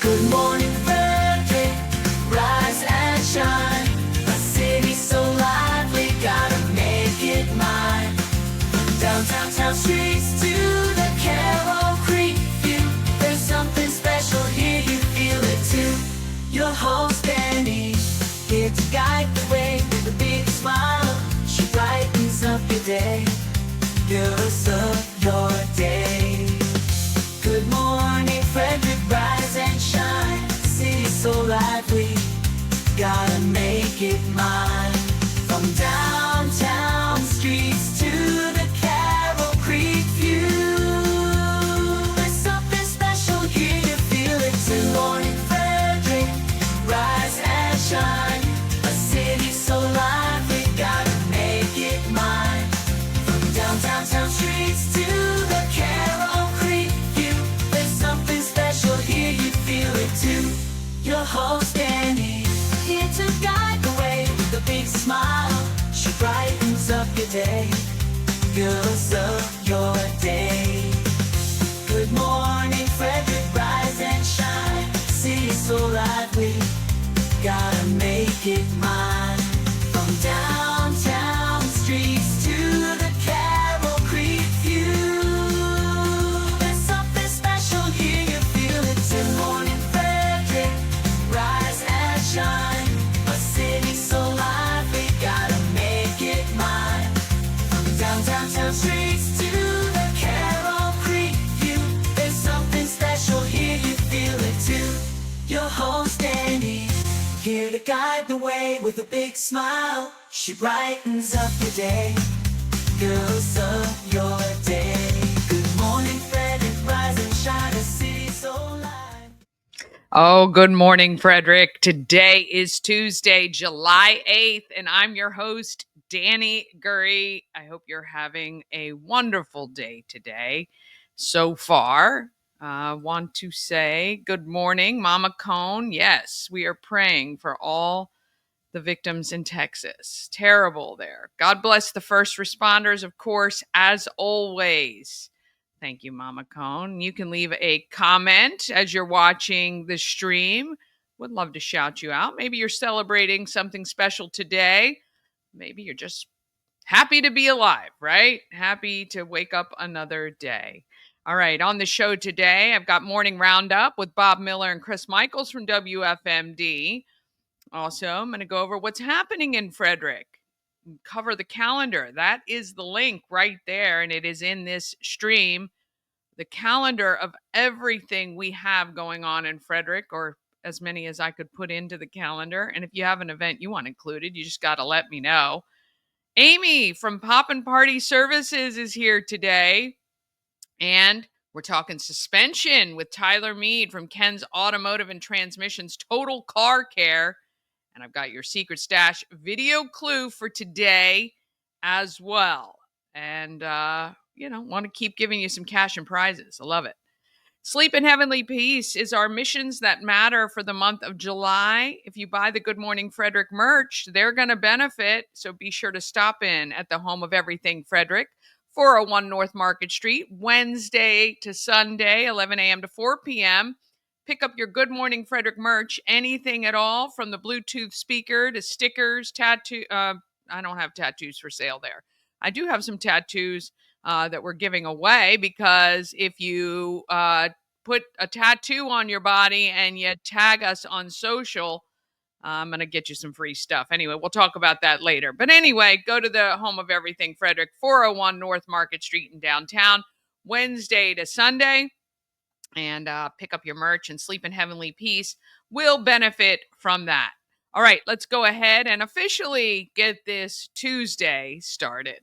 Good morning, Frederick, rise and shine. A city so lively, gotta make it mine. From downtown town streets to the Carroll Creek view, there's something special here, you feel it too. Your host Dani, here to guide the way with a big smile. She brightens up your day, girls of your day. Good morning, Frederick, rise and shine. City so lively, gotta make it mine. From downtown streets to the Carroll Creek view, there's something special here, you feel it too. Good morning, Frederick, rise and shine. A city so lively, gotta make it mine. From downtown town streets to the Carroll Creek view, there's something special here, you feel it too. Your host Dani, here to guide the way with a big smile. She brightens up your day, girls of your day. Good morning, Frederick, rise and shine. City so lively, gotta make it mine. From downtown streets to the Carroll Creek view, there's something special here, you feel it too. Good morning, Frederick, rise and shine. A city so lively, gotta make it mine. From downtown town streets to the Carroll Creek view, there's something special here, you feel it too. Your host Dani, here to guide the way with a big smile. She brightens up your day, girls of your day. Good morning, Frederick, rise and shine. A city so live. Oh, good morning, Frederick. Today is Tuesday, July 8th, and I'm your host, Dani Gurrie. I hope you're having a wonderful day today so far. Want to say good morning, Mama Cone. Yes, we are praying for all the victims in Texas. Terrible there. God bless the first responders, of course, as always. Thank you, Mama Cone. You can leave a comment as you're watching the stream. Would love to shout you out. Maybe you're celebrating something special today. Maybe you're just happy to be alive, right? Happy to wake up another day. All right, on the show today, I've got Morning Roundup with Bob Miller and Chris Michaels from WFMD. Also, I'm going to go over what's happening in Frederick. Cover the calendar. That is the link right there, and it is in this stream. The calendar of everything we have going on in Frederick, or as many as I could put into the calendar. And if you have an event you want included, you just got to let me know. Amy from Poppin' Party Services is here today. And we're talking suspension with Tyler Mead from Ken's Automotive and Transmissions Total Car Care. And I've got your secret stash video clue for today as well. And, want to keep giving you some cash and prizes. I love it. Sleep in Heavenly Peace is our missions that matter for the month of July. If you buy the Good Morning Frederick merch, they're going to benefit. So be sure to stop in at the home of everything Frederick, 401 North Market Street, Wednesday to Sunday, 11 a.m. to 4 p.m. Pick up your Good Morning Frederick merch, anything at all, from the Bluetooth speaker to stickers, tattoo. I don't have tattoos for sale there. I do have some tattoos that we're giving away, because if you put a tattoo on your body and you tag us on social, I'm going to get you some free stuff. Anyway, we'll talk about that later. But anyway, go to the home of everything Frederick, 401 North Market Street in downtown, Wednesday to Sunday. And pick up your merch, and Sleep in Heavenly Peace will benefit from that. All right, let's go ahead and officially get this Tuesday started.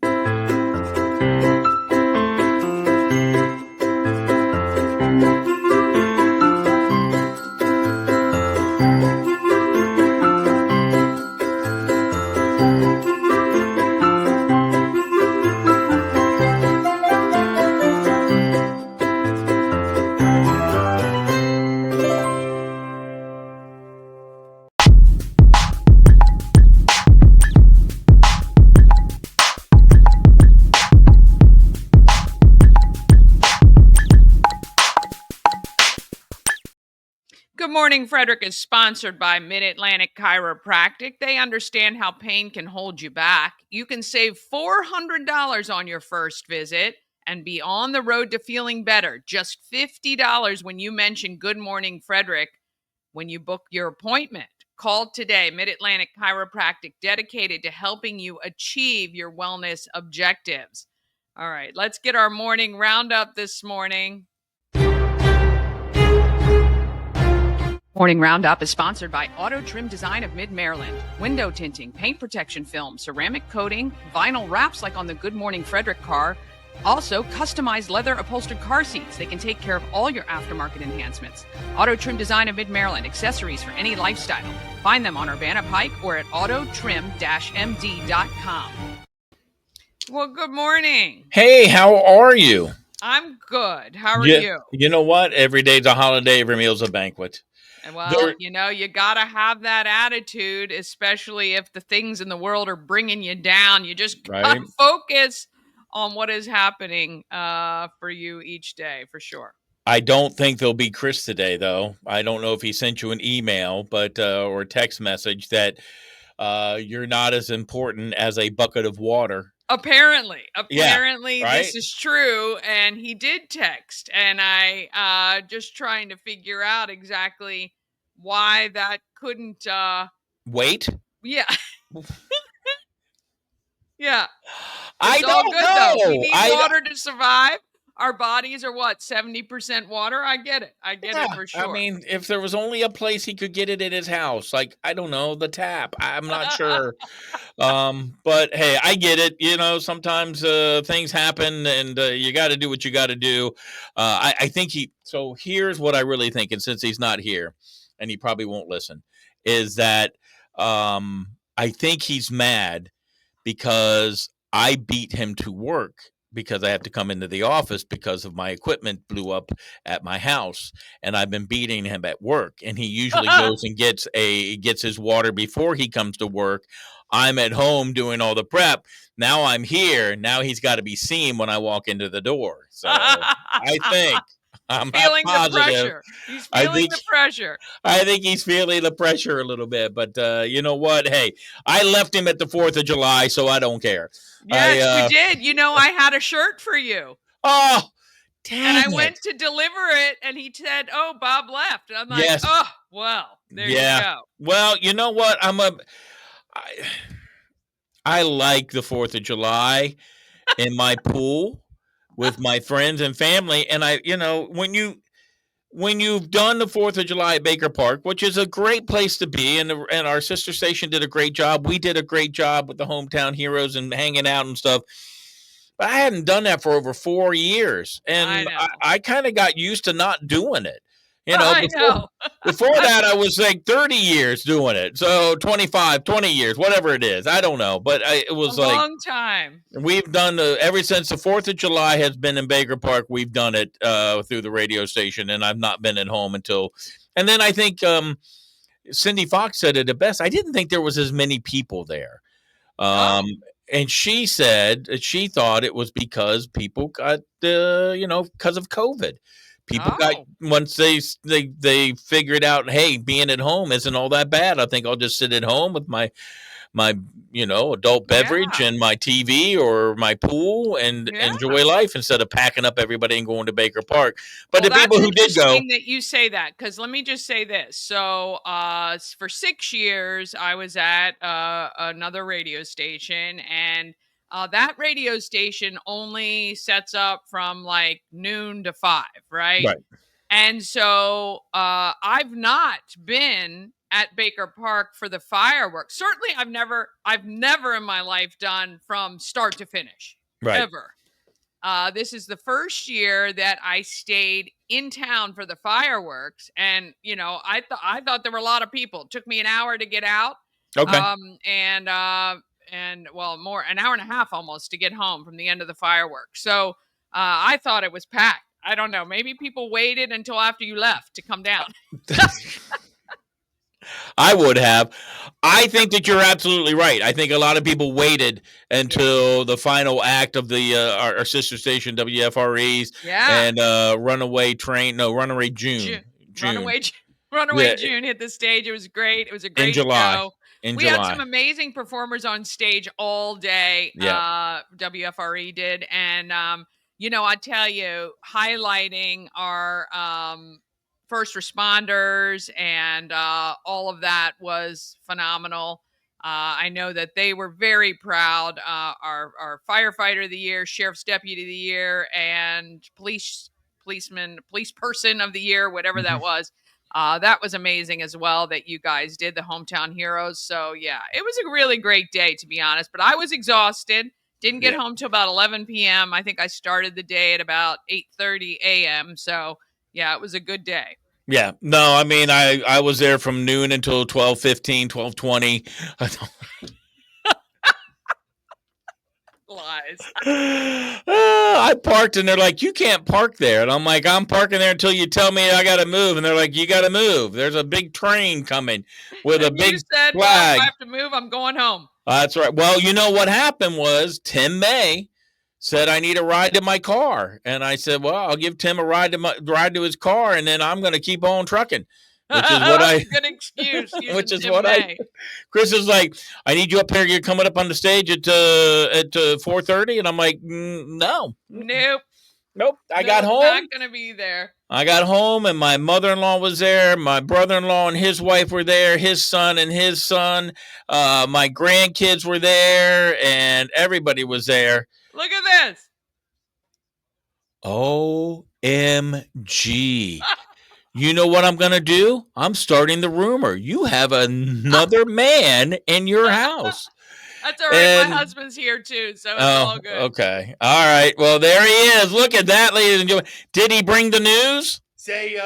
Good Morning Frederick is sponsored by Mid-Atlantic Chiropractic. They understand how pain can hold you back. You can save $400 on your first visit and be on the road to feeling better. Just $50 when you mention Good Morning Frederick when you book your appointment. Call today. Mid-Atlantic Chiropractic, dedicated to helping you achieve your wellness objectives. All right, let's get our morning roundup this morning. Morning Roundup is sponsored by Auto Trim Design of Mid-Maryland. Window tinting, paint protection film, ceramic coating, vinyl wraps like on the Good Morning Frederick car. Also, customized leather upholstered car seats. They can take care of all your aftermarket enhancements. Auto Trim Design of Mid-Maryland, accessories for any lifestyle. Find them on Urbana Pike or at autotrim-md.com. Well, good morning. Hey, how are you? I'm good. How are you? You know what? Every day's a holiday, every meal's a banquet. Well, you got to have that attitude, especially if the things in the world are bringing you down. You just got to focus on what is happening for you each day, for sure. I don't think there'll be Chris today, though. I don't know if he sent you an email or a text message that you're not as important as a bucket of water. Apparently, right? This is true, and he did text, and I just trying to figure out exactly why that couldn't wait. Yeah. Yeah. I all don't good, know. Though. We need water to survive. Our bodies are 70% water. I get it. It for sure. I mean, if there was only a place he could get it in his house, like, I don't know, the tap. I'm not sure. But hey, I get it. You know, sometimes things happen and you got to do what you got to do. I think so here's what I really think. And since he's not here and he probably won't listen, is that I think he's mad because I beat him to work because I have to come into the office because of my equipment blew up at my house, and I've been beating him at work. And he usually goes and gets his water before he comes to work. I'm at home doing all the prep. Now I'm here. Now he's got to be seen when I walk into the door. So I think I'm feeling not positive. The pressure. He's feeling the pressure. I think he's feeling the pressure a little bit. But you know what? Hey, I left him at the 4th of July, so I don't care. Yes, you did. You know, I had a shirt for you. Oh, dang And I went to deliver it, and he said, "Oh, Bob left." And I'm like, yes. "Oh, well, there you go." Well, you know what? I like the 4th of July in my pool with my friends and family. And when you've done the 4th of July at Baker Park, which is a great place to be, and our sister station did a great job. We did a great job with the hometown heroes and hanging out and stuff. But I hadn't done that for over 4 years. And I kind of got used to not doing it. You know, before that, I was like 30 years doing it. So 25, 20 years, whatever it is. I don't know. But it was a long time. We've done ever since the 4th of July has been in Baker Park. We've done it through the radio station, and I've not been at home until. And then I think Cindy Fox said it the best. I didn't think there was as many people there. And she said that she thought it was because people got, because of COVID. People got, once they figured out, hey, being at home isn't all that bad. I think I'll just sit at home with my adult beverage and my TV or my pool and enjoy life instead of packing up everybody and going to Baker Park. But the people who did go, that you say that, because let me just say this. So for 6 years, I was at another radio station, and that radio station only sets up from like noon to 5, right? Right. And so I've not been at Baker Park for the fireworks. Certainly, I've never in my life done from start to finish, ever. This is the first year that I stayed in town for the fireworks, and I thought there were a lot of people. It took me an hour to get out. Okay. An hour and a half almost to get home from the end of the fireworks. So I thought it was packed. I don't know. Maybe people waited until after you left to come down. I would have. I think that you're absolutely right. I think a lot of people waited until the final act of the our sister station WFRE's and Runaway June. Runaway June. Runaway Yeah, June hit the stage. It was great. It was a in great July. show. In We had some July. amazing performers on stage all day. Yeah. WFRE did, and I tell you, highlighting our first responders and all of that was phenomenal. I know that they were very proud. Our firefighter of the year, sheriff's deputy of the year, and police person of the year, whatever Mhm. that was. That was amazing as well that you guys did the hometown heroes. So yeah, it was a really great day to be honest. But I was exhausted. Didn't get Yeah. home till about 11 p.m. I think I started the day at about 8:30 a.m. So yeah, it was a good day. Yeah. No, I mean, I was there from noon until 12:15, 12:20. Lies. I parked and they're like, you can't park there. And I'm like, I'm parking there until you tell me I got to move. And they're like, you got to move. There's a big train coming with a And you big said, well, if flag. I have to move, I'm going home. That's right. Well, you know what happened was Tim May said I need a ride to my car. And I said, well, I'll give Tim a ride to his car and then I'm going to keep on trucking. Which is what That's a good excuse. which is Tim what May. Chris is like, I need you up here. You're coming up on the stage at 4:30, and I'm like, no, Nope. I got home. Not gonna be there. I got home, and my mother-in-law was there. My brother-in-law and his wife were there. His son and his son. My grandkids were there, and everybody was there. Look at this. OMG. You know what I'm going to do? I'm starting the rumor. You have another man in your house. That's all right. My husband's here too, so it's all good. Okay. All right. Well, there he is. Look at that, ladies and gentlemen. Did he bring the news? Say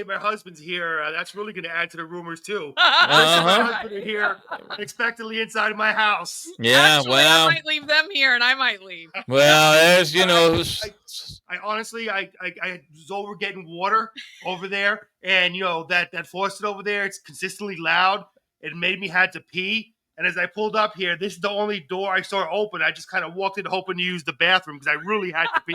my husband's here. That's really going to add to the rumors too. Uh-huh. My husband is here, expectantly inside my house. Yeah. Actually, well, I might leave them here, and I might leave. well, there's I honestly, I was over getting water over there, and that faucet over there, it's consistently loud. It made me had to pee. And as I pulled up here, this is the only door I saw open. I just kind of walked in hoping to use the bathroom because I really had to pee.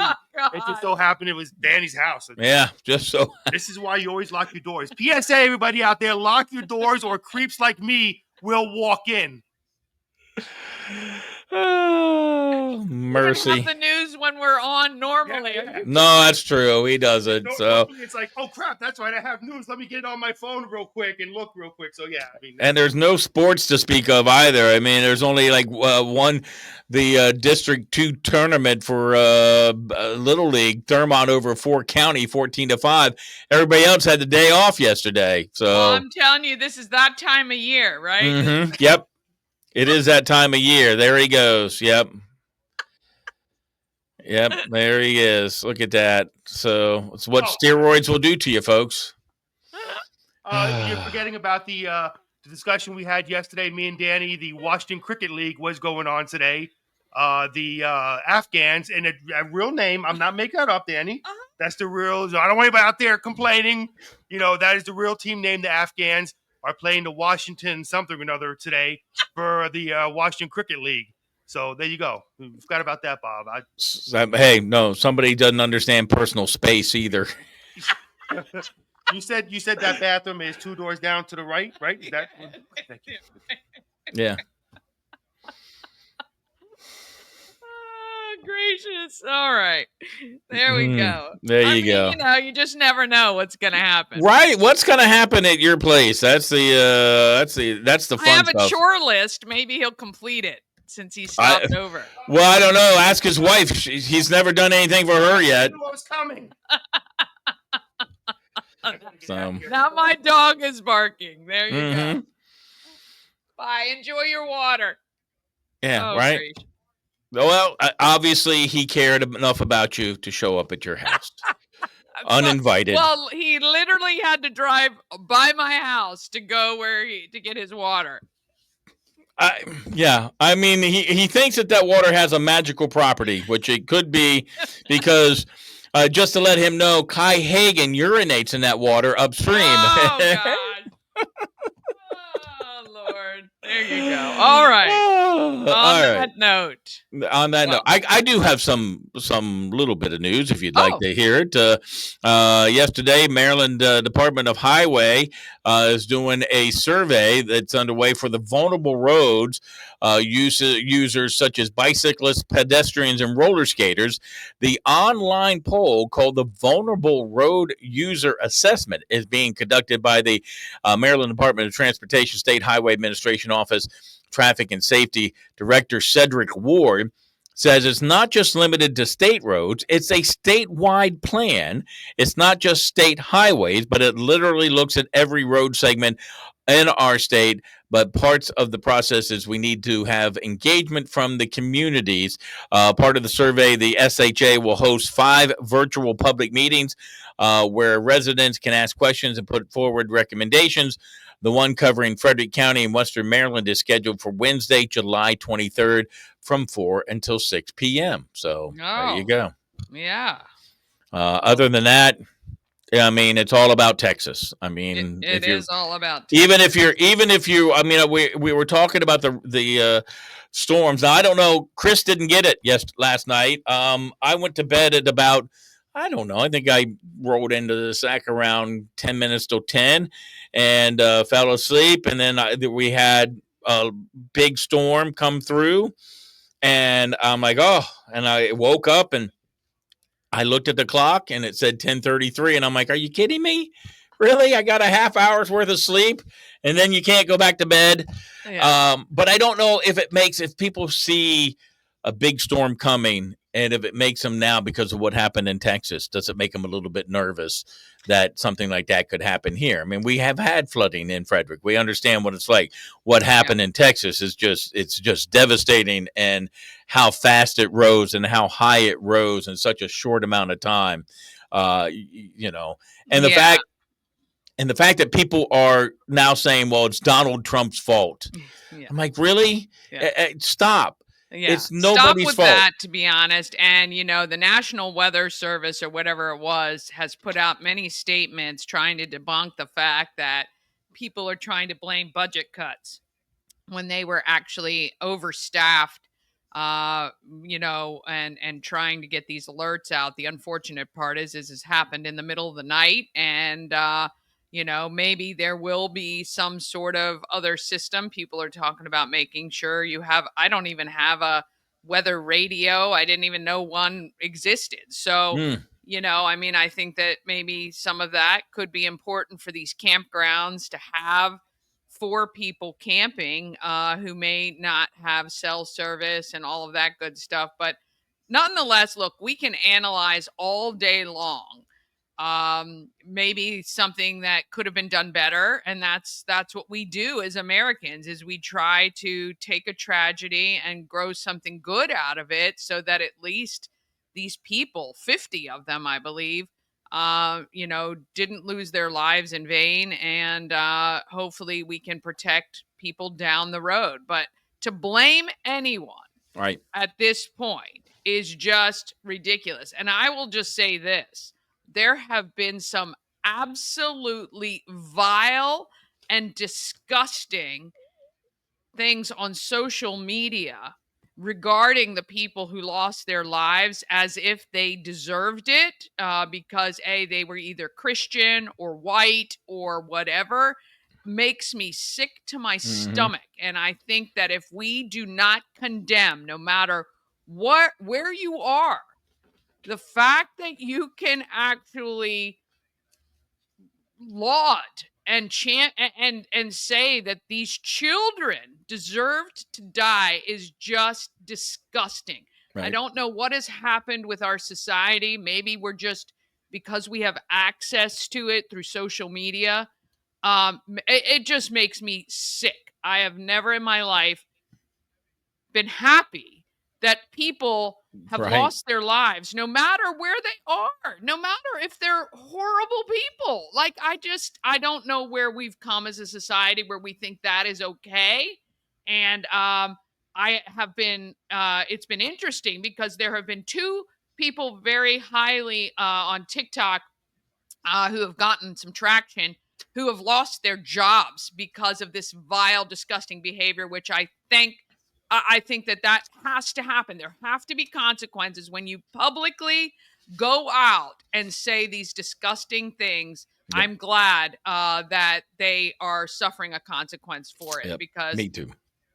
It just so happened it was Danny's house. yeah, just so. This is why you always lock your doors. PSA, everybody out there, lock your doors or creeps like me will walk in. Oh, mercy. We have the news when we're on normally. Yeah. No, that's true. He doesn't. So It's like, oh crap, that's right. I have news. Let me get it on my phone real quick and look real quick. So yeah, I mean, and there's no sports to speak of either. I mean, there's only like the District 2 tournament for Little League, Thurmont over Fort County, 14-5. Everybody else had the day off yesterday. So well, I'm telling you, this is that time of year, right? Mm-hmm. Yep. It is that time of year. There he goes. Yep. There he is. Look at that. So it's what steroids will do to you, folks. You're forgetting about the discussion we had yesterday. Me and Danny, the Washington Cricket League was going on today. The Afghans, and a real name. I'm not making that up, Danny. That's the real. I don't want anybody out there complaining. That is the real team name. The Afghans are playing the Washington something or another today for the Washington Cricket League. So there you go. We forgot about that, Bob. Hey, no, somebody doesn't understand personal space either. You said that bathroom is 2 doors down to the right? Is that? Thank you. Yeah. Gracious. All right. There we go. There you go. You just never know what's going to happen. Right. What's going to happen at your place? That's the fun I have stuff. a chore list. Maybe he'll complete it since he stopped over. Well, I don't know. Ask his wife. He's never done anything for her yet. I knew what was coming. So. Now my dog is barking. There you go. Bye. Enjoy your water. Yeah, right? Gracious. Well, obviously he cared enough about you to show up at your house. Uninvited. Well, he literally had to drive by my house to go to get his water. Yeah. I mean, he thinks that water has a magical property, which it could be because just to let him know, Kai Hagen urinates in that water upstream. Oh, God. Oh, Lord. There you go. All right. On that note. On that note, Well, I do have some little bit of news if you'd like oh, to hear it. Yesterday, Maryland Department of Highway is doing a survey that's underway for the vulnerable roads users such as bicyclists, pedestrians, and roller skaters. The online poll called the Vulnerable Road User Assessment is being conducted by the Maryland Department of Transportation State Highway Administration Office Traffic and Safety Director Cedric Ward says it's not just limited to state roads, it's a statewide plan. It's not just state highways, but it literally looks at every road segment in our state. But parts of the process is we need to have engagement from the communities. Part of the survey, the SHA will host 5 virtual public meetings where residents can ask questions and put forward recommendations. The one covering Frederick County in Western Maryland is scheduled for Wednesday, July 23rd from 4 until 6 p.m. So there you go. Yeah. Other than that, I mean, it's all about Texas. I mean, It is all about even Texas. if you, I mean, we were talking about the storms. Now I don't know. Chris didn't get it last night. I went to bed at about, I don't know. I think I rolled into the sack around 10 minutes till 10 and fell asleep. And then we had a big storm come through. And I'm like, oh, and I woke up and I looked at the clock and it said 10:33. And I'm like, are you kidding me? Really? I got a half hour's worth of sleep and then you can't go back to bed. Yeah. But I don't know if people see a big storm coming and if it makes them now because of what happened in Texas, does it make them a little bit nervous that something like that could happen here? I mean, we have had flooding in Frederick. We understand what it's like. What happened in Texas is it's just devastating, and how fast it rose and how high it rose in such a short amount of time. You know, and the fact that people are now saying, well, it's Donald Trump's fault. Yeah. I'm like, really? Yeah. Stop. Yeah. It's nobody's Stop with fault. that, to be honest. And, the National Weather Service or whatever it was has put out many statements trying to debunk the fact that people are trying to blame budget cuts when they were actually overstaffed, and trying to get these alerts out. The unfortunate part is it's happened in the middle of the night, and maybe there will be some sort of other system. People are talking about making sure you have. I don't even have a weather radio. I didn't even know one existed. So, I think that maybe some of that could be important for these campgrounds to have for people camping who may not have cell service and all of that good stuff. But nonetheless, look, we can analyze all day long maybe something that could have been done better, and that's what we do as Americans, is we try to take a tragedy and grow something good out of it, so that at least these people, 50 of them, I believe, didn't lose their lives in vain, and hopefully we can protect people down the road. But to blame anyone Right. at this point is just ridiculous. And I will just say this: there have been some absolutely vile and disgusting things on social media regarding the people who lost their lives as if they deserved it because they were either Christian or white or whatever. Makes me sick to my stomach. And I think that if we do not condemn, no matter where you are, the fact that you can actually laud and chant and say that these children deserved to die is just disgusting. Right. I don't know what has happened with our society. Maybe we're just, because we have access to it through social media, it just makes me sick. I have never in my life been happy that people have Right. lost their lives, no matter where they are, no matter if they're horrible people. Like, I don't know where we've come as a society where we think that is okay. And I have been, it's been interesting because there have been 2 people very highly on TikTok who have gotten some traction, who have lost their jobs because of this vile, disgusting behavior, which I thank I think that has to happen. There have to be consequences when you publicly go out and say these disgusting things. Yep. I'm glad that they are suffering a consequence for it, Yep. because Me too.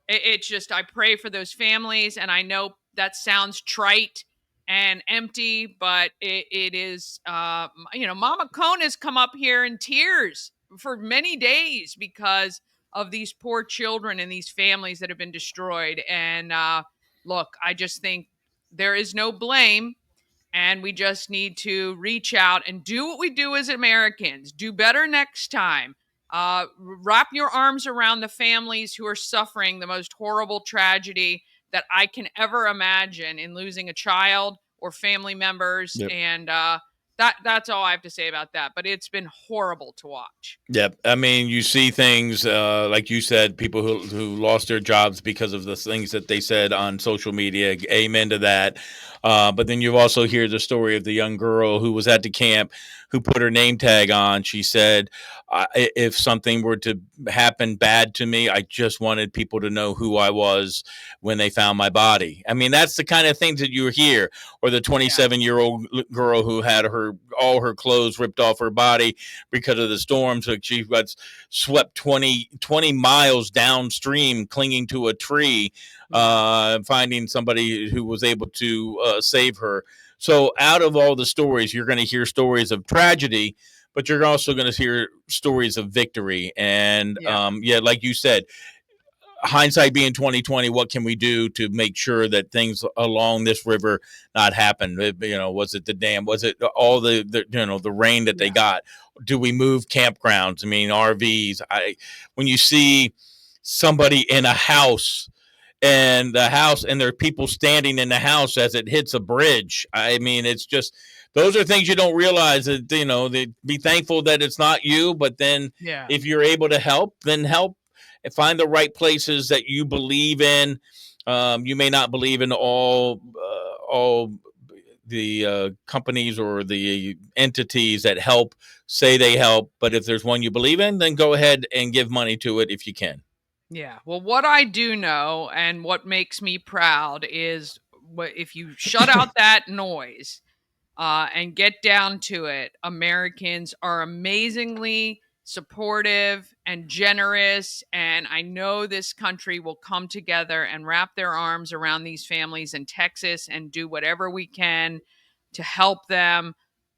it's just, I pray for those families. And I know that sounds trite and empty, but it is, Mama Cone has come up here in tears for many days because of these poor children and these families that have been destroyed. And look, I just think there is no blame. And we just need to reach out and do what we do as Americans. Do better next time. Wrap your arms around the families who are suffering the most horrible tragedy that I can ever imagine in losing a child or family members. Yep. And that's all I have to say about that. But it's been horrible to watch. Yep. I mean, you see things like you said, people who lost their jobs because of the things that they said on social media. Amen to that. But then you also hear the story of the young girl who was at the camp who put her name tag on. She said, if something were to happen bad to me, I just wanted people to know who I was when they found my body. I mean, that's the kind of things that you hear. Or the 27-year-old girl who had all her clothes ripped off her body because of the storm. So she got swept 20 miles downstream, clinging to a tree, finding somebody who was able to save her. So out of all the stories, you're going to hear stories of tragedy, but you're also going to hear stories of victory. And like you said, hindsight being 2020, what can we do to make sure that things along this river not happen? Was it the dam? Was it all the rain that they got? Do we move campgrounds? I mean, RVs. When you see somebody in a house and there are people standing in the house as it hits a bridge. I mean, it's just, those are things you don't realize that, be thankful that it's not you, but then if you're able to help, then help. And find the right places that you believe in. You may not believe in all the companies or the entities that say they help. But if there's one you believe in, then go ahead and give money to it if you can. Yeah. Well, what I do know and what makes me proud is if you shut out that noise and get down to it, Americans are amazingly supportive and generous, and I know this country will come together and wrap their arms around these families in Texas and do whatever we can to help them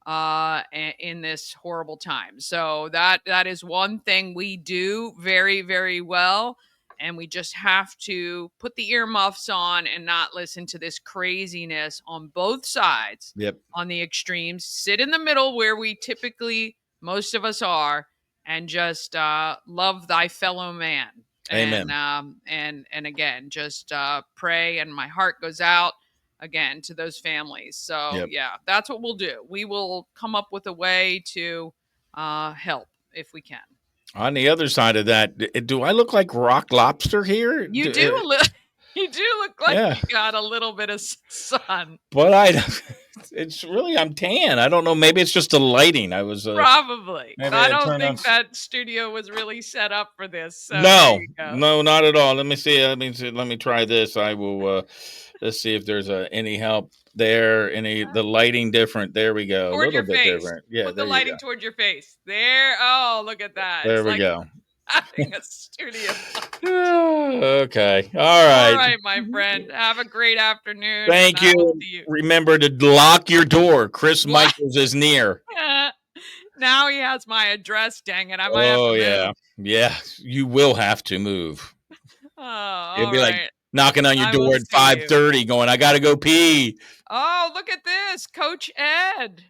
in this horrible time. So that is one thing we do very, very well, and we just have to put the earmuffs on and not listen to this craziness on both sides. Yep. On the extremes, sit in the middle where we typically, most of us are, and just love thy fellow man. Amen. And again, just pray, and my heart goes out again to those families. So that's what we'll do. We will come up with a way to help if we can. On the other side of that, do I look like Rock Lobster here? You do look like you got a little bit of sun. But I'm tan. I don't know. Maybe it's just the lighting. I was probably. I don't think that studio was really set up for this. So no, not at all. Let me see. Let me try this. I will. Let's see if there's any help there. The lighting different? There we go. Toward a little bit face. Different. Yeah. Put the lighting toward your face. There. Oh, look at that. There we go. Having a studio. Okay. All right. All right, my friend. Have a great afternoon. Thank you. Remember to lock your door. Chris Michaels is near. Now he has my address. Dang it. I might have to move. Yeah. You will have to move. It'll be like knocking on your door at 5:30 going, I got to go pee. Oh, look at this. Coach Ed.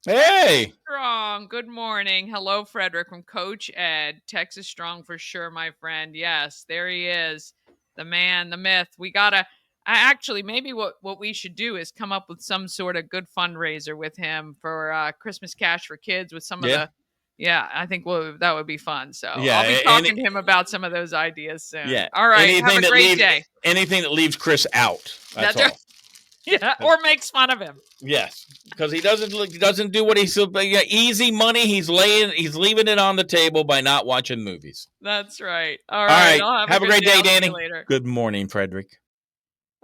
Hey. Strong. Good morning. Hello, Frederick from Coach Ed. Texas Strong for sure, my friend. Yes, there he is. The man, the myth. We got to actually, maybe what we should do is come up with some sort of good fundraiser with him for Christmas Cash for Kids with some of the. Yeah, I think that would be fun. So I'll be talking to him about some of those ideas soon. Yeah. All right. Have a great day. Anything that leaves Chris out. That's all. Yeah, or makes fun of him. Yes, because he doesn't do what he's easy money. He's leaving it on the table by not watching movies. That's right. All right. Have a great day, Dani. Later. Good morning, Frederick.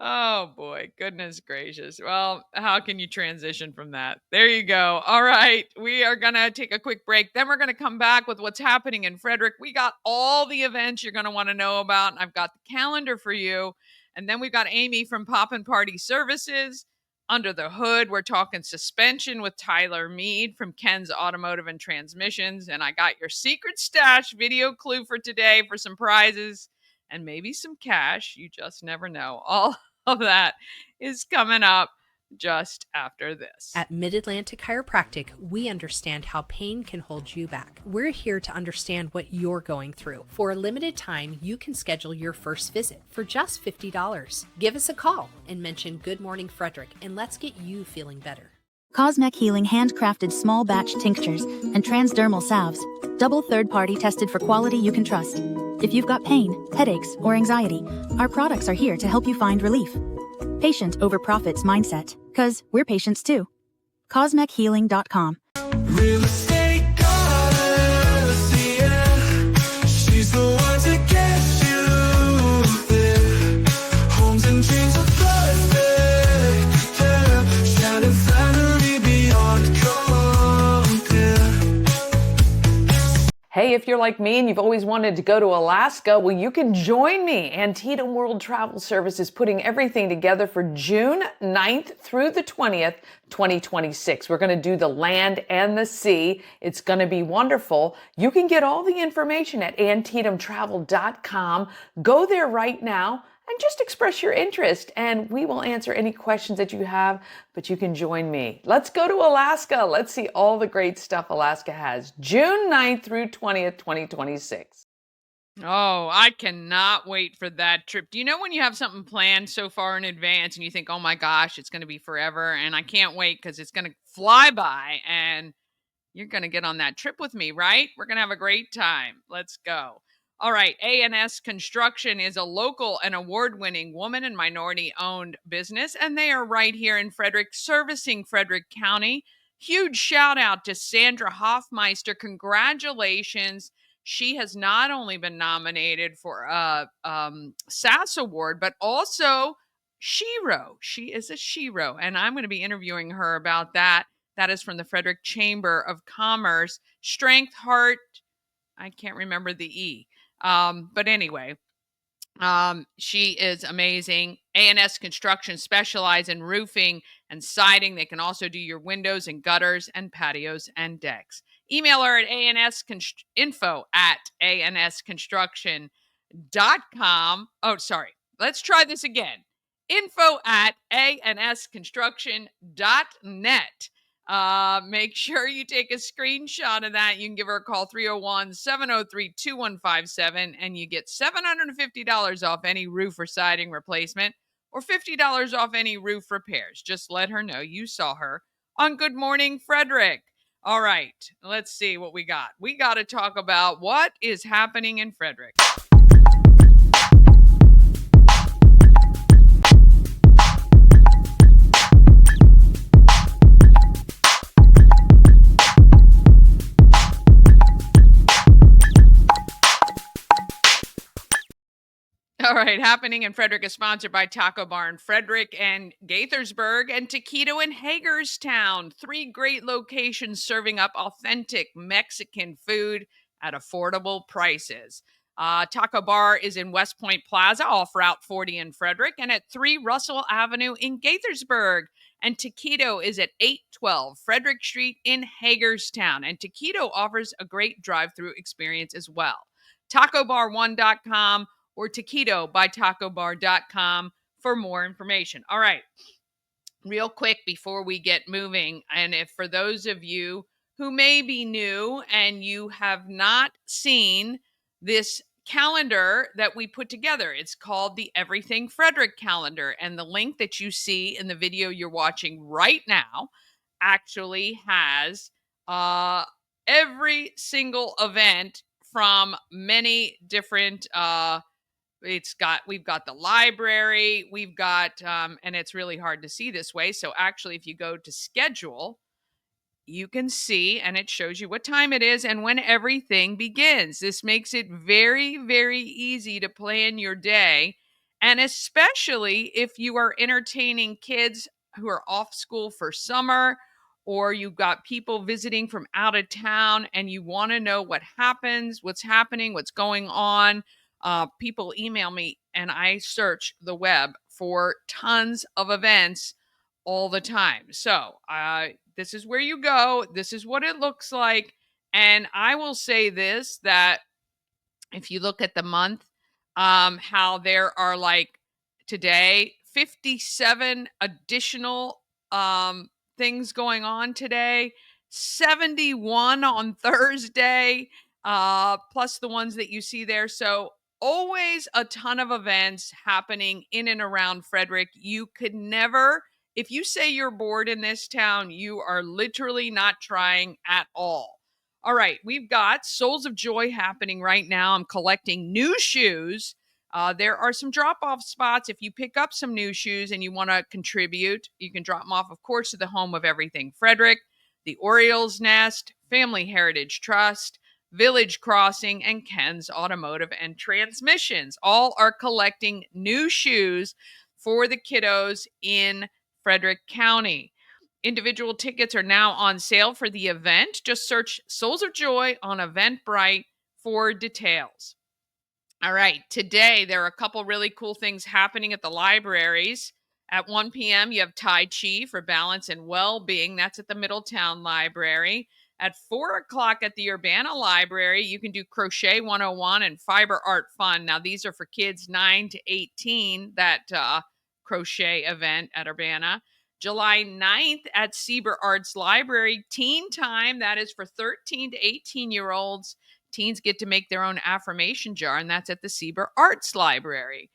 Oh boy, goodness gracious. Well, how can you transition from that? There you go. All right, we are going to take a quick break. Then we're going to come back with what's happening in Frederick. We got all the events you're going to want to know about, and I've got the calendar for you. And then we've got Amy from Poppin' Party Services. Under the hood, we're talking suspension with Tyler Mead from Ken's Automotive and Transmissions. And I got your secret stash video clue for today for some prizes and maybe some cash. You just never know. All of that is coming up just after this. At Mid-Atlantic Chiropractic, we understand how pain can hold you back. We're here to understand what you're going through. For a limited time, you can schedule your first visit for just $50. Give us a call and mention Good Morning Frederick, and let's get you feeling better. Cosmec Healing handcrafted small batch tinctures and transdermal salves, double third-party tested for quality you can trust. If you've got pain, headaches, or anxiety, our products are here to help you find relief. Patient over profits mindset, 'cause we're patients too. CosmecHealing.com. Real estate goddess, yeah. She's the one to get you there. Homes and dreams are perfect, yeah. Shannon Flannery beyond compare. Hey, if you're like me and you've always wanted to go to Alaska, well, you can join me. Antietam World Travel Service is putting everything together for June 9th through the 20th, 2026. We're going to do the land and the sea. It's going to be wonderful. You can get all the information at antietamtravel.com. Go there right now and just express your interest, and we will answer any questions that you have, but you can join me. Let's go to Alaska. Let's see all the great stuff Alaska has. June 9th through 20th, 2026. Oh, I cannot wait for that trip. Do you know when you have something planned so far in advance and you think, oh my gosh, it's going to be forever, and I can't wait because it's going to fly by, and you're going to get on that trip with me, right? We're going to have a great time. Let's go. All right, A&S Construction is a local and award-winning woman and minority-owned business, and they are right here in Frederick, servicing Frederick County. Huge shout-out to Sandra Hoffmeister. Congratulations. She has not only been nominated for a SAS Award, but also Shero. She is a Shero, and I'm going to be interviewing her about that. That is from the Frederick Chamber of Commerce. Strength, heart, I can't remember the E. But anyway, she is amazing. A&S Construction specialize in roofing and siding. They can also do your windows and gutters and patios and decks. Email her at info@ansconstruction.com. Oh, sorry. Let's try this again. info@ansconstruction.net. Make sure you take a screenshot of that. You can give her a call, 301-703-2157, and you get $750 off any roof or siding replacement or $50 off any roof repairs. Just let her know you saw her on Good Morning Frederick. All right, let's see what we got. We got to talk about what is happening in Frederick. All right, happening in Frederick is sponsored by Taco Bar in Frederick and Gaithersburg and Taquito in Hagerstown. 3 great locations serving up authentic Mexican food at affordable prices. Taco Bar is in West Point Plaza off Route 40 in Frederick and at 3 Russell Avenue in Gaithersburg. And Taquito is at 812 Frederick Street in Hagerstown. And Taquito offers a great drive-through experience as well. TacoBar1.com or taquitobytacobar.com for more information. All right, real quick before we get moving, and if for those of you who may be new and you have not seen this calendar that we put together, it's called the Everything Frederick calendar, and the link that you see in the video you're watching right now actually has every single event from many different we've got the library, we've got and it's really hard to see this way, so actually if you go to schedule, you can see, and it shows you what time it is and when everything begins. This makes it very, very easy to plan your day. And especially if you are entertaining kids who are off school for summer, or you've got people visiting from out of town and you want to know what happens, what's happening, what's going on. People email me and I search the web for tons of events all the time. So this is where you go. This is what it looks like. And I will say this, that if you look at the month, how there are like today 57 additional things going on today, 71 on Thursday, plus the ones that you see there. So always a ton of events happening in and around Frederick. You could never, if you say you're bored in this town, you are literally not trying at all. All right, we've got Souls of Joy happening right now. I'm collecting new shoes. There are some drop-off spots. If you pick up some new shoes and you want to contribute, you can drop them off, of course, to the home of everything Frederick, the Orioles Nest, Family Heritage Trust, Village Crossing, and Ken's Automotive and Transmissions. All are collecting new shoes for the kiddos in Frederick County. Individual tickets are now on sale for the event. Just search Souls of Joy on Eventbrite for details. All right, today there are a couple really cool things happening at the libraries. At 1 p.m., you have Tai Chi for balance and well-being. That's at the Middletown Library. At 4 o'clock at the Urbana Library, you can do Crochet 101 and Fiber Art Fun. Now, these are for kids 9 to 18, that crochet event at Urbana. July 9th at Sieber Arts Library, Teen Time. That is for 13 to 18-year-olds. Teens get to make their own affirmation jar, and that's at the Sieber Arts Library.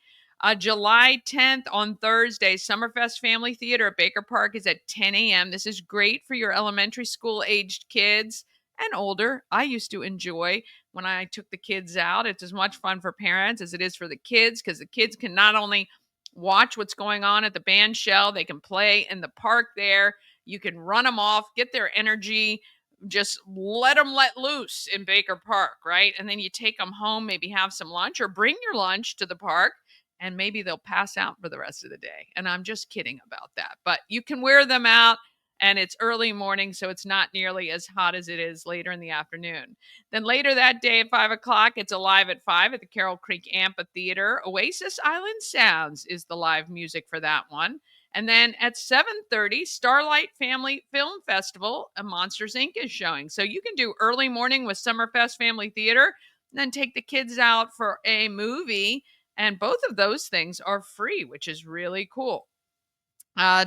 July 10th on Thursday, Summerfest Family Theater at Baker Park is at 10 a.m. This is great for your elementary school-aged kids and older. I used to enjoy when I took the kids out. It's as much fun for parents as it is for the kids, because the kids can not only watch what's going on at the band shell, they can play in the park there. You can run them off, get their energy, just let them let loose in Baker Park, right? And then you take them home, maybe have some lunch or bring your lunch to the park, and maybe they'll pass out for the rest of the day. And I'm just kidding about that. But you can wear them out, and it's early morning, so it's not nearly as hot as it is later in the afternoon. Then later that day at 5 o'clock, it's Alive at 5 at the Carroll Creek Amphitheater. Oasis Island Sounds is the live music for that one. And then at 7:30, Starlight Family Film Festival, a Monsters, Inc. is showing. So you can do early morning with Summerfest Family Theater, and then take the kids out for a movie. And both of those things are free, which is really cool.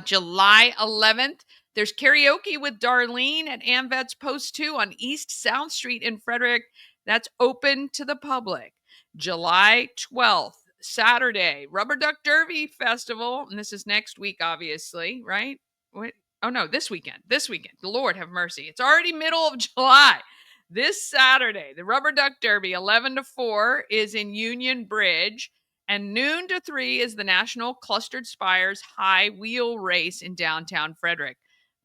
July 11th, there's karaoke with Darlene at AmVet's Post 2 on East South Street in Frederick. That's open to the public. July 12th, Saturday, Rubber Duck Derby Festival. And this is next week, obviously, right? What? Oh, no, this weekend. This weekend. Lord have mercy. It's already middle of July. This Saturday, the Rubber Duck Derby, 11 to 4, is in Union Bridge. And noon to 3 is the National Clustered Spires High Wheel Race in downtown Frederick.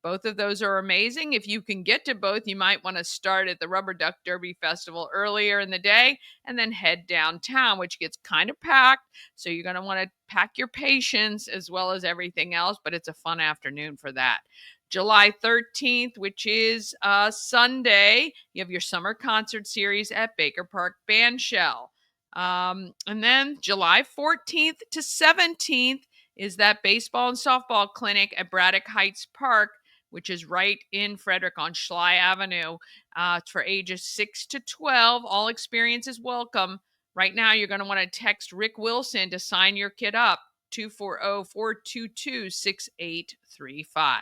Both of those are amazing. If you can get to both, you might want to start at the Rubber Duck Derby Festival earlier in the day and then head downtown, which gets kind of packed. So you're going to want to pack your patience as well as everything else, but it's a fun afternoon for that. July 13th, which is Sunday, you have your summer concert series at Baker Park Bandshell. And then July 14th to 17th is that baseball and softball clinic at Braddock Heights Park, which is right in Frederick on Schley Avenue. It's for ages 6 to 12. All experience is welcome. Right now, you're going to want to text Rick Wilson to sign your kid up, 240-422-6835.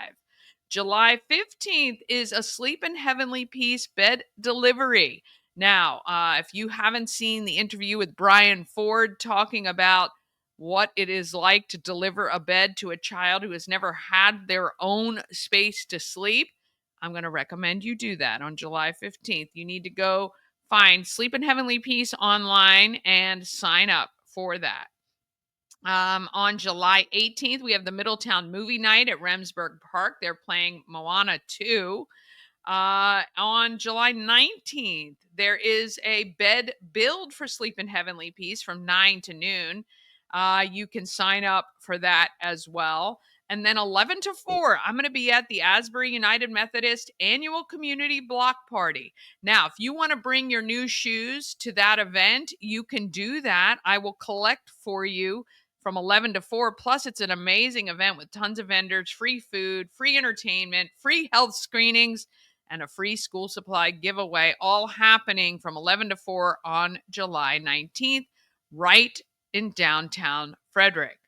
July 15th is a Sleep in Heavenly Peace bed delivery. Now, if you haven't seen the interview with Brian Ford talking about what it is like to deliver a bed to a child who has never had their own space to sleep, I'm going to recommend you do that on July 15th. You need to go find Sleep in Heavenly Peace online and sign up for that. On July 18th, we have the Middletown Movie Night at Remsburg Park. They're playing Moana 2. On July 19th, there is a bed build for Sleep in Heavenly Peace from 9 to noon. You can sign up for that as well. And then 11 to 4, I'm going to be at the Asbury United Methodist Annual Community Block Party. Now, if you want to bring your new shoes to that event, you can do that. I will collect for you from 11 to 4. Plus, it's an amazing event with tons of vendors, free food, free entertainment, free health screenings, and a free school supply giveaway, all happening from 11 to 4 on July 19th, right in downtown Frederick.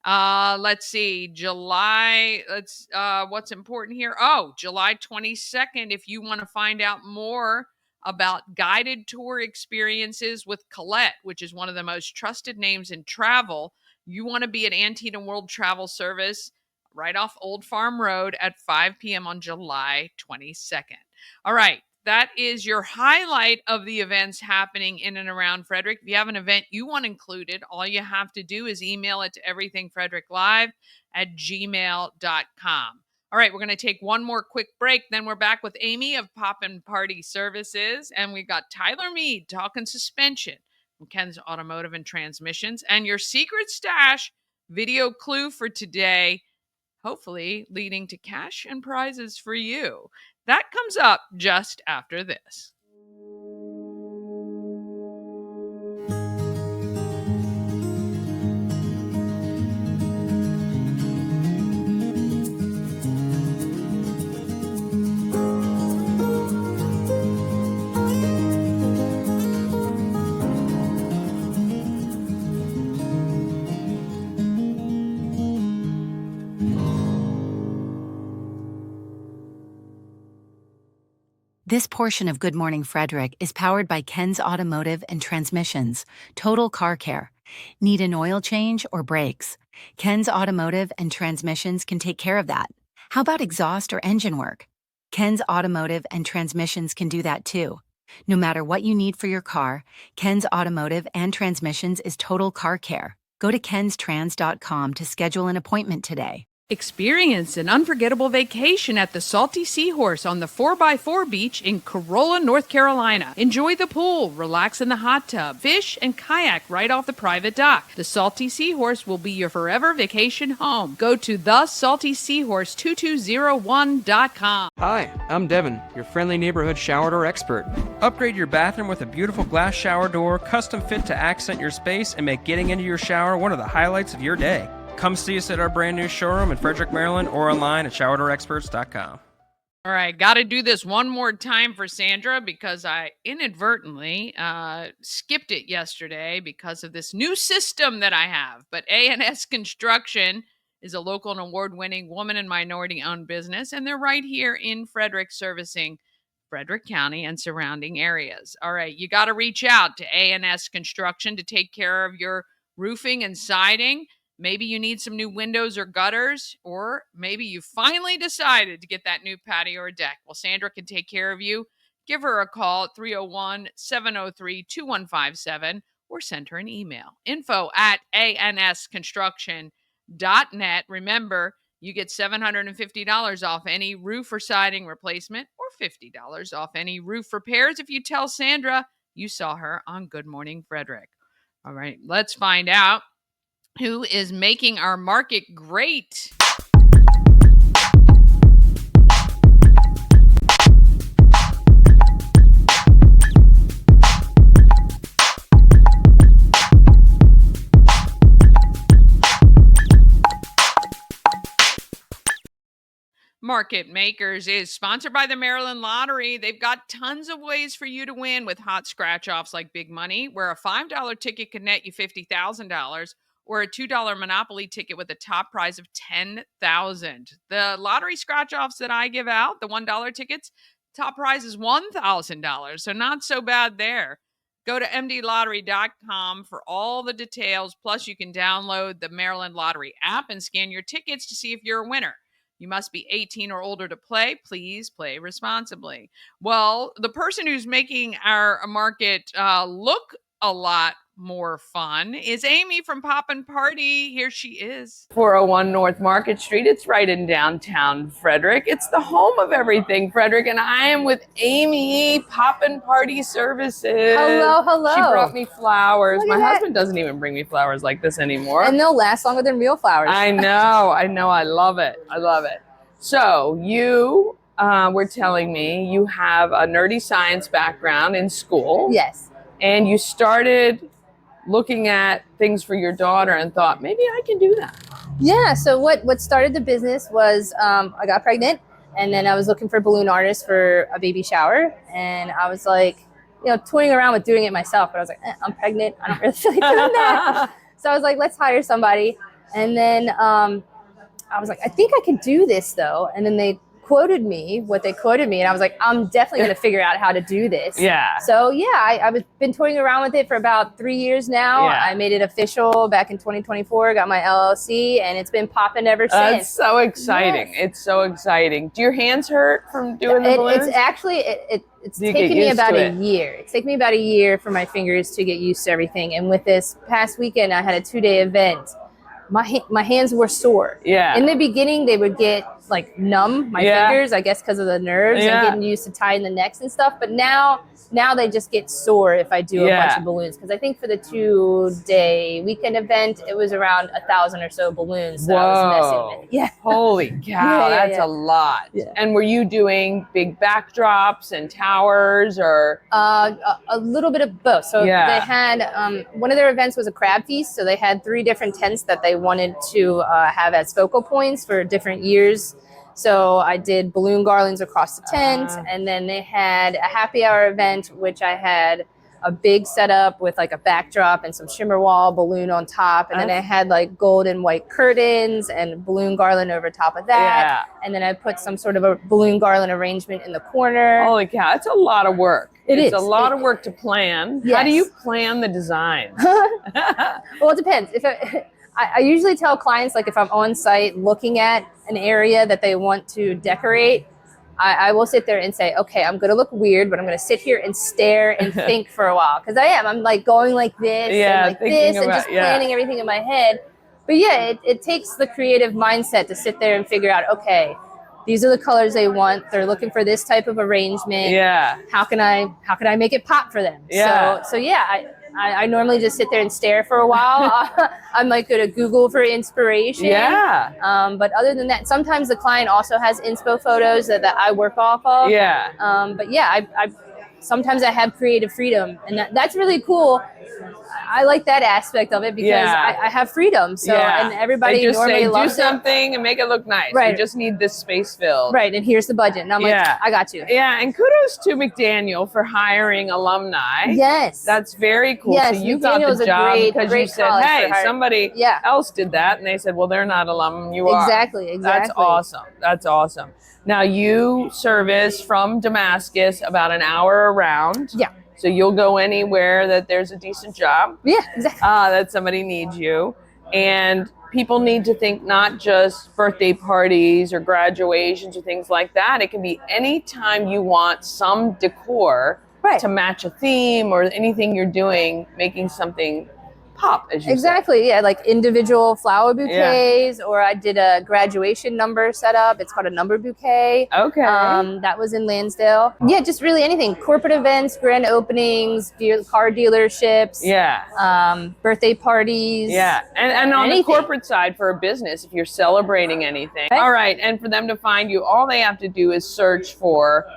Let's see, what's important here? Oh, July 22nd, if you want to find out more about guided tour experiences with Colette, which is one of the most trusted names in travel, you want to be at Antietam World Travel Service right off Old Farm Road at 5 p.m. on July 22nd. All right. That is your highlight of the events happening in and around Frederick. If you have an event you want included, all you have to do is email it to everythingfredericklive@gmail.com. All right, we're going to take one more quick break. Then we're back with Amy of Poppin' Party Services. And we got Tyler Mead talking suspension from Ken's Automotive and Transmissions. And your secret stash video clue for today, hopefully leading to cash and prizes for you. That comes up just after this. This portion of Good Morning Frederick is powered by Ken's Automotive and Transmissions, Total Car Care. Need an oil change or brakes? Ken's Automotive and Transmissions can take care of that. How about exhaust or engine work? Ken's Automotive and Transmissions can do that too. No matter what you need for your car, Ken's Automotive and Transmissions is Total Car Care. Go to kenstrans.com to schedule an appointment today. Experience an unforgettable vacation at the Salty Seahorse on the 4x4 beach in Corolla, North Carolina. Enjoy the pool, relax in the hot tub, fish, and kayak right off the private dock. The Salty Seahorse will be your forever vacation home. Go to thesaltyseahorse2201.com. Hi, I'm Devin, your friendly neighborhood shower door expert. Upgrade your bathroom with a beautiful glass shower door, custom fit to accent your space and make getting into your shower one of the highlights of your day. Come see us at our brand new showroom in Frederick, Maryland, or online at showerdoorexperts.com. All right, got to do this one more time for Sandra because I inadvertently skipped it yesterday because of this new system that I have. But A&S Construction is a local and award-winning woman and minority-owned business, and they're right here in Frederick, servicing Frederick County and surrounding areas. All right, you got to reach out to A&S Construction to take care of your roofing and siding. Maybe you need some new windows or gutters, or maybe you finally decided to get that new patio or deck. Well, Sandra can take care of you. Give her a call at 301-703-2157 or send her an email. info@ansconstruction.net. Remember, you get $750 off any roof or siding replacement or $50 off any roof repairs if you tell Sandra you saw her on Good Morning Frederick. All right, let's find out who is making our market great. Market Makers is sponsored by the Maryland Lottery. They've got tons of ways for you to win with hot scratch-offs like Big Money, where a $5 ticket can net you $50,000, or a $2 Monopoly ticket with a top prize of $10,000. The lottery scratch-offs that I give out, the $1 tickets, top prize is $1,000, so not so bad there. Go to mdlottery.com for all the details, plus you can download the Maryland Lottery app and scan your tickets to see if you're a winner. You must be 18 or older to play. Please play responsibly. Well, the person who's making our market look a lot more fun is Amy from Poppin' Party. Here she is. 401 North Market Street. It's right in downtown Frederick. It's the home of everything Frederick, and I am with Amy, Poppin' Party Services. Hello, hello. She brought me flowers. Look My at that. husband doesn't even bring me flowers like this anymore. And they'll last longer than real flowers. I know. I love it. I love it. So you were telling me you have a nerdy science background in school. Yes. And you started looking at things for your daughter and thought, maybe I can do that. Yeah. So what started the business was I got pregnant, and then I was looking for balloon artists for a baby shower, and I was like, toying around with doing it myself, but I was like, I'm pregnant. I don't really feel like doing that. So I was like, let's hire somebody. And then I was like, I think I can do this though. And then they quoted me what they quoted me, and I was like, I'm definitely going to figure out how to do this. Yeah. So yeah, I've been toying around with it for about 3 years now. Yeah. I made it official back in 2024, got my LLC, and it's been popping ever since. That's so exciting. Yes. It's so exciting. Do your hands hurt from doing the balloons? It's actually, it's Do you taken get me used about to a it? year. It's taken me about a year for my fingers to get used to everything. And with this past weekend, I had a 2-day event. My hands were sore. Yeah. In the beginning, they would get like numb, my Yeah. fingers, I guess because of the nerves Yeah. and getting used to tying the necks and stuff. But now they just get sore if I do a Yeah. bunch of balloons. Because I think for the 2-day weekend event, it was around 1,000 or so balloons that I was messing with. Yeah. Holy cow, Yeah, that's yeah. a lot. Yeah. And were you doing big backdrops and towers or? A little bit of both. So Yeah. they had one of their events was a crab feast. So they had 3 different tents that they wanted to have as focal points for different years. So I did balloon garlands across the tent, and then they had a happy hour event, which I had a big setup with like a backdrop and some shimmer wall balloon on top, and then I had like gold and white curtains and balloon garland over top of that, and then I put some sort of a balloon garland arrangement in the corner. Holy cow, it's a lot of work. It's a lot of work to plan. How do Yes. you plan the designs? Well, it depends. I usually tell clients, like if I'm on site looking at an area that they want to decorate, I will sit there and say, okay, I'm going to look weird, but I'm going to sit here and stare and think for a while. Because I'm like going like this Yeah, and like thinking this and about- just planning everything in my head. But yeah, it takes the creative mindset to sit there and figure out, okay, these are the colors they want. They're looking for this type of arrangement. Yeah. How can I make it pop for them? Yeah. So yeah, I normally just sit there and stare for a while. I'm like going to Google for inspiration. Yeah. But other than that, sometimes the client also has inspo photos that I work off of. Yeah. But yeah, I sometimes I have creative freedom, and that's really cool. I like that aspect of it because Yeah. I have freedom. So and everybody they just normally say, loves do something and make it look nice. Right. You just need this space filled. Right, and here's the budget. And I'm like, I got you. Yeah, and kudos to McDaniel for hiring alumni. Yes. That's very cool. Yes, so you got McDaniel's the a job great- because you great said, college hey, for hiring- somebody Yeah. else did that. And they said, well, they're not alum, you are. Exactly. That's awesome. That's awesome. Now, you service from Damascus about an hour around. Yeah. So you'll go anywhere that there's a decent job. Yeah, exactly. That somebody needs you. And people need to think not just birthday parties or graduations or things like that. It can be any time you want some decor to match a theme or anything you're doing, making something pop, as you Exactly. Yeah, like individual flower bouquets, or I did a graduation number setup. It's called a number bouquet. Okay. That was in Lansdale. Yeah, just really anything. Corporate events, grand openings, car dealerships. Yeah. Birthday parties. Yeah. And on anything. the corporate side for a business, if you're celebrating anything. All right. And for them to find you, all they have to do is search for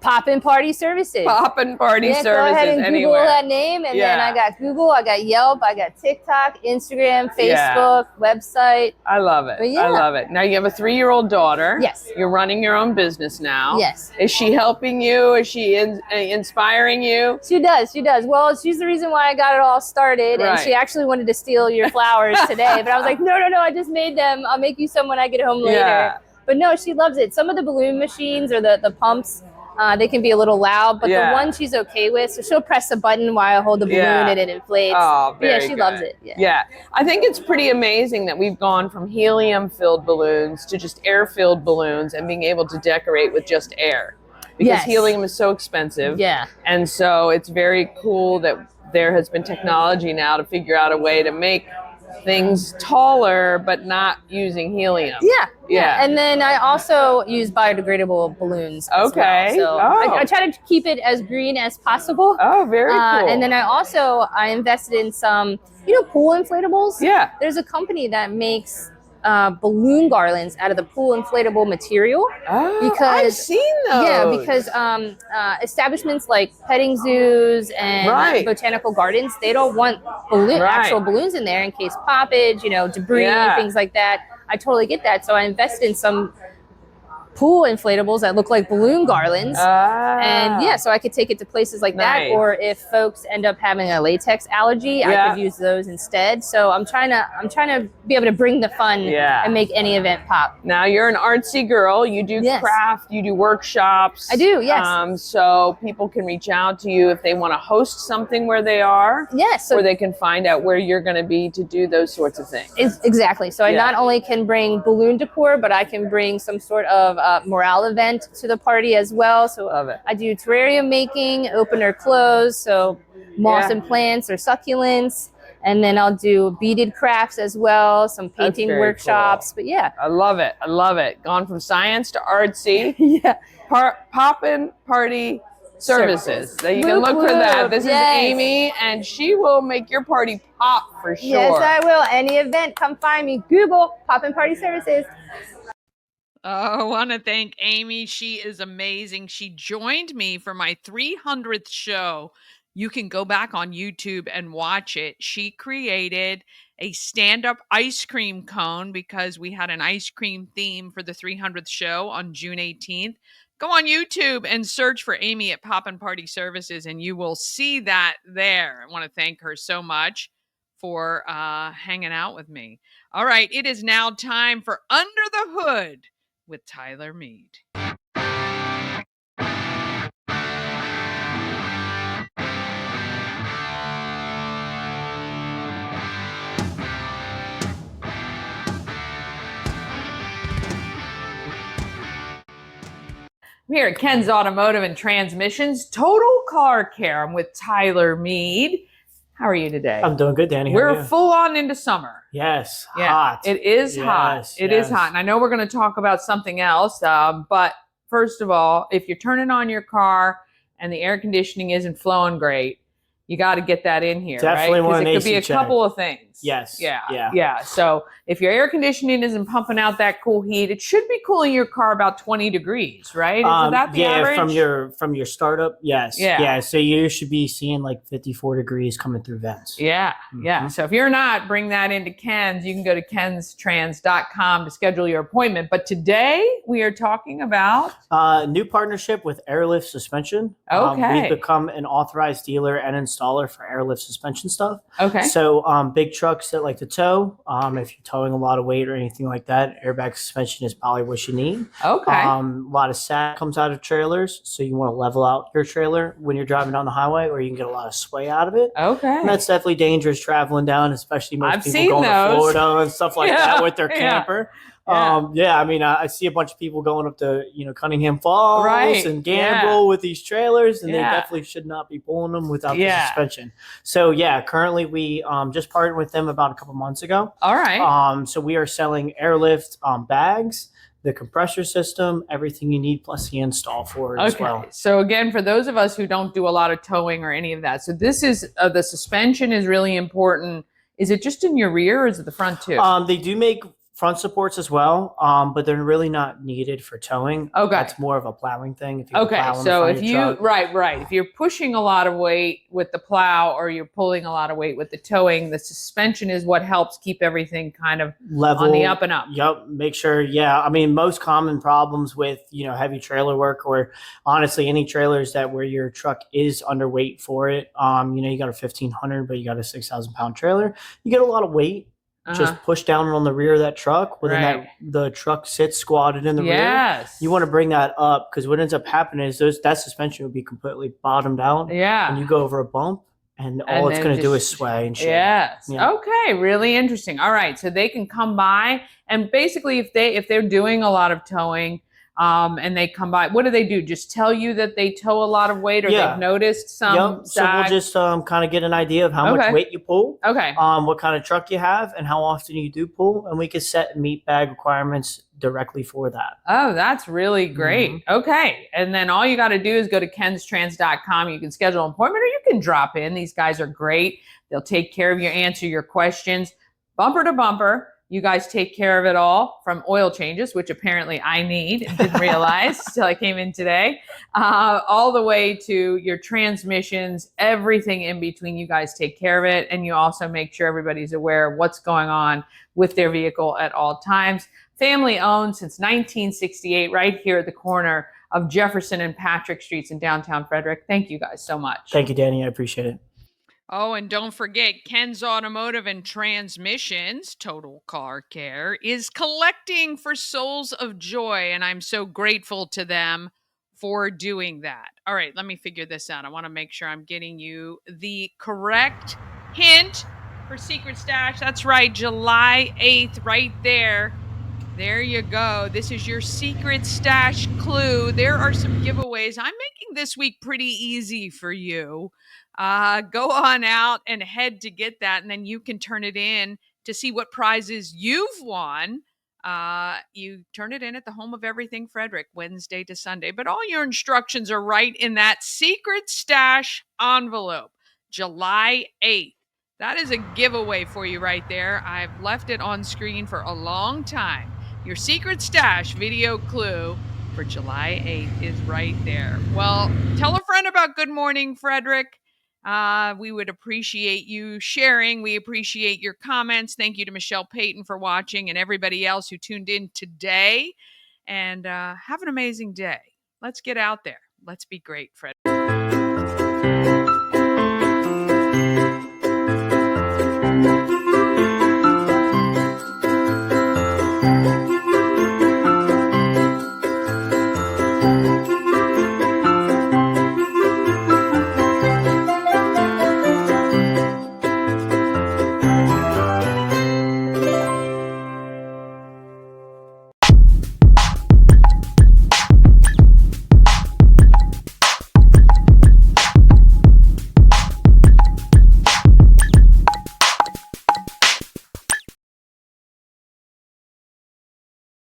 Poppin' Party Services. Poppin' Party Services. Go ahead and anywhere. Google that name, and then I got Google, I got Yelp, I got TikTok, Instagram, Facebook, website. I love it. But yeah. I love it. Now you have a 3-year-old daughter. Yes. You're running your own business now. Yes. Is she helping you? Is she inspiring you? She does. She does. Well, she's the reason why I got it all started. And Right. she actually wanted to steal your flowers today. But I was like, no, I just made them. I'll make you some when I get home later. Yeah. But no, she loves it. Some of the balloon machines or the pumps, they can be a little loud. But the one she's okay with. So she'll press a button while I hold the balloon and it inflates. Oh, But yeah, very she loves good. it. Yeah. I think it's pretty amazing that we've gone from helium-filled balloons to just air-filled balloons and being able to decorate with just air. because Yes. helium is so expensive. Yeah. And so it's very cool that there has been technology now to figure out a way to make things taller, but not using helium. Yeah. And then I also use biodegradable balloons as Okay. well. So I try to keep it as green as possible. Oh, very cool. And then I invested in some, pool inflatables. Yeah. There's a company that makes balloon garlands out of the pool inflatable material. Oh, I've seen those. Yeah, because establishments like petting zoos and botanical gardens, they don't want actual balloons in there in case poppage, debris, things like that. I totally get that. So I invested in some pool inflatables that look like balloon garlands. And so I could take it to places like that. Or if folks end up having a latex allergy, I could use those instead. So I'm trying to be able to bring the fun and make any event pop. Now you're an artsy girl. You do craft, you do workshops. I do, yes. So people can reach out to you if they want to host something where they are. Yes. Or they can find out where you're going to be to do those sorts of things. Exactly. So I not only can bring balloon decor, but I can bring some sort of morale event to the party as well. So I do terrarium making, open or close, so moss and plants or succulents. And then I'll do beaded crafts as well, some painting workshops. Cool. But I love it. I love it. Gone from science to artsy. Poppin' Party Services. So you can look for that. This is Amy, and she will make your party pop for sure. Yes, I will. Any event, come find me. Google Poppin' Party Services. Oh, I want to thank Amy. She is amazing. She joined me for my 300th show. You can go back on YouTube and watch it. She created a stand-up ice cream cone because we had an ice cream theme for the 300th show on June 18th. Go on YouTube and search for Amy at Poppin' Party Services, and you will see that there. I want to thank her so much for hanging out with me. All right, it is now time for Under the Hood with Tyler Mead. I'm here at Ken's Automotive and Transmissions, Total Car Care. I'm with Tyler Mead. How are you today? I'm doing good, Dani. We're full on into summer. Yes, yeah, hot. It is hot. It is hot. And I know we're going to talk about something else, but first of all, if you're turning on your car and the air conditioning isn't flowing great, you got to get that in here, Definitely right? want an Because it could AC be a couple of things. Yes. Yeah. So if your air conditioning isn't pumping out that cool heat, it should be cooling your car about 20 degrees, right? Is that the average? from your startup, yes. Yeah. So you should be seeing like 54 degrees coming through vents. Yeah. So if you're not, bring that into Ken's. You can go to kenstrans.com to schedule your appointment. But today we are talking about new partnership with Airlift Suspension. Okay. We've become an authorized dealer and installer for Airlift Suspension stuff. Okay. So big trucks that like to tow, if you're towing a lot of weight or anything like that, airbag suspension is probably what you need. Okay. A lot of sag comes out of trailers, so you want to level out your trailer when you're driving down the highway, or you can get a lot of sway out of it. Okay. And that's definitely dangerous traveling down, especially most I've people seen going those. to Florida and stuff like that with their camper. Yeah. I mean, I see a bunch of people going up to, Cunningham Falls and Gamble Yeah. with these trailers, and they Yeah. definitely should not be pulling them without the suspension. So currently we just partnered with them about a couple months ago. All right. So we are selling Airlift bags, the compressor system, everything you need, plus the install for it as well. So again, for those of us who don't do a lot of towing or any of that, so this is the suspension is really important. Is it just in your rear, or is it the front too? They do make front supports as well, but they're really not needed for towing. Okay. That's more of a plowing thing. If you Okay, plow on the so front if of you your truck. right, if you're pushing a lot of weight with the plow, or you're pulling a lot of weight with the towing, the suspension is what helps keep everything kind of level on the up and up. Yep. Make sure. Yeah. I mean, most common problems with, heavy trailer work, or honestly any trailers that where your truck is underweight for it. You got a 1,500, but you got a 6,000 pound trailer. You get a lot of weight. Just push down on the rear of that truck. Then the truck sits squatted in the rear. You want to bring that up, because what ends up happening is that suspension will be completely bottomed out. Yeah. And you go over a bump, and all it's going to do is sway and shake. Yes. Yeah. Okay. Really interesting. All right. So they can come by, and basically if they're doing a lot of towing, and they come by. What do? Just tell you that they tow a lot of weight, or Yeah. they've noticed some So we'll sag? just kind of get an idea of how much weight you pull, Okay. what kind of truck you have, and how often you do pull, and we can set meat bag requirements directly for that. Oh, that's really great. Okay. And then all you got to do is go to kenstrans.com. You can schedule an appointment, or you can drop in. These guys are great. They'll take care of you, answer your questions, bumper to bumper. You guys take care of it all, from oil changes, which apparently I need, didn't realize till I came in today, all the way to your transmissions, everything in between. You guys take care of it. And you also make sure everybody's aware of what's going on with their vehicle at all times. Family owned since 1968, right here at the corner of Jefferson and Patrick Streets in downtown Frederick. Thank you guys so much. Thank you, Dani. I appreciate it. Oh, and don't forget, Ken's Automotive and Transmissions, Total Car Care, is collecting for Souls of Joy, and I'm so grateful to them for doing that. All right, let me figure this out. I want to make sure I'm getting you the correct hint for Secret Stash. That's right, July 8th, right there. There you go. This is your Secret Stash clue. There are some giveaways. I'm making this week pretty easy for you. Go on out and head to get that, and then you can turn it in to see what prizes you've won. You turn it in at the home of Everything Frederick, Wednesday to Sunday. But all your instructions are right in that Secret Stash envelope. July 8th. That is a giveaway for you right there. I've left it on screen for a long time. Your Secret Stash video clue for July 8th is right there. Well, tell a friend about Good Morning Frederick. We would appreciate you sharing. We appreciate your comments. Thank you to Michelle Payton for watching, and everybody else who tuned in today. And have an amazing day. Let's get out there. Let's be great, Fred.